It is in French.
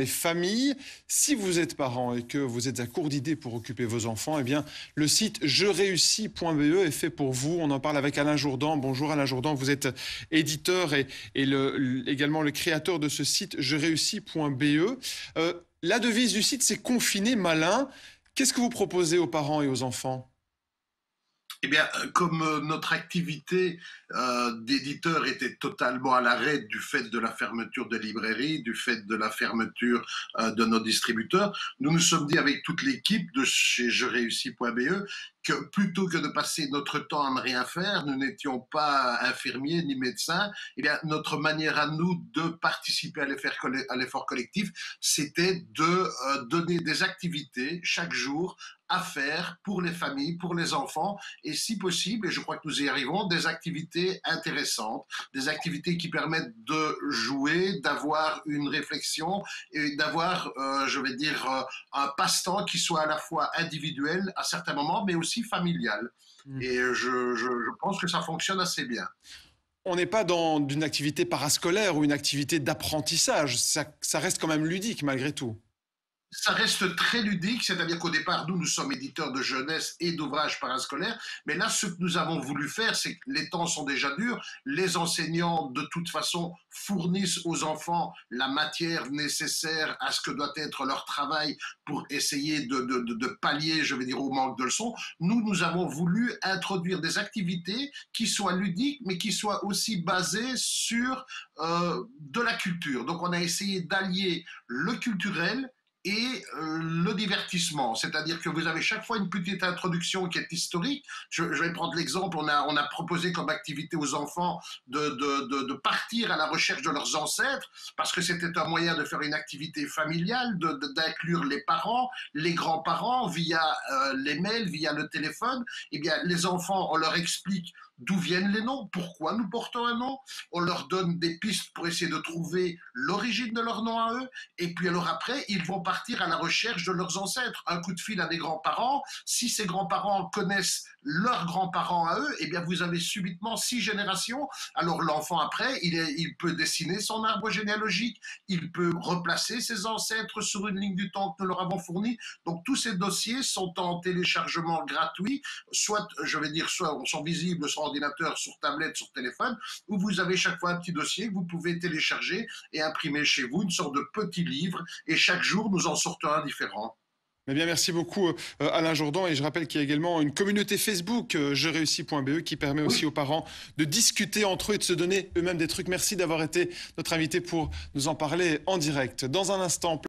Les familles, si vous êtes parent et que vous êtes à court d'idées pour occuper vos enfants, eh bien, le site jereusis.be est fait pour vous. On en parle avec Alain Jourdan. Bonjour Alain Jourdan, vous êtes éditeur et également le créateur de ce site jereusis.be. La devise du site, c'est confiner malin. Qu'est-ce que vous proposez aux parents et aux enfants ? Eh bien, comme notre activité d'éditeur était totalement à l'arrêt du fait de la fermeture de librairies, du fait de la fermeture de nos distributeurs, nous nous sommes dit avec toute l'équipe de chez jereusis.be que plutôt que de passer notre temps à ne rien faire, nous n'étions pas infirmiers ni médecins, eh bien, notre manière à nous de participer à l'effort collectif, c'était de donner des activités chaque jour à faire pour les familles, pour les enfants, et si possible, et je crois que nous y arrivons, des activités intéressantes, des activités qui permettent de jouer, d'avoir une réflexion et d'avoir, un passe-temps qui soit à la fois individuel à certains moments, mais aussi familial. Et je pense que ça fonctionne assez bien. On n'est pas dans une activité parascolaire ou une activité d'apprentissage. Ça reste quand même ludique malgré tout. Ça reste très ludique, c'est-à-dire qu'au départ, nous sommes éditeurs de jeunesse et d'ouvrages parascolaires, mais là, ce que nous avons voulu faire, c'est que les temps sont déjà durs, les enseignants, de toute façon, fournissent aux enfants la matière nécessaire à ce que doit être leur travail pour essayer de pallier, au manque de leçons. Nous avons voulu introduire des activités qui soient ludiques, mais qui soient aussi basées sur de la culture. Donc, on a essayé d'allier le culturel et le divertissement, c'est-à-dire que vous avez chaque fois une petite introduction qui est historique. Je vais prendre l'exemple, on a proposé comme activité aux enfants de partir à la recherche de leurs ancêtres, parce que c'était un moyen de faire une activité familiale, d'inclure les parents, les grands-parents, via les mails, via le téléphone. Eh bien, les enfants, on leur explique d'où viennent les noms, pourquoi nous portons un nom, on leur donne des pistes pour essayer de trouver l'origine de leur nom à eux, et puis alors après, ils vont partir à la recherche de leurs ancêtres. Un coup de fil à des grands-parents, si ces grands-parents connaissent leurs grands-parents à eux, eh bien vous avez subitement 6 générations. Alors l'enfant après, il peut dessiner son arbre généalogique, il peut replacer ses ancêtres sur une ligne du temps que nous leur avons fournie. Donc tous ces dossiers sont en téléchargement gratuit, soit sont visibles sur ordinateur, sur tablette, sur téléphone, où vous avez chaque fois un petit dossier que vous pouvez télécharger et imprimer chez vous, une sorte de petit livre, et chaque jour nous en sortons un différent. Eh bien, merci beaucoup Alain Jourdan, et je rappelle qu'il y a également une communauté Facebook jereusis.be qui permet aussi Oui. aux parents de discuter entre eux et de se donner eux-mêmes des trucs. Merci d'avoir été notre invité pour nous en parler en direct. Dans un instant,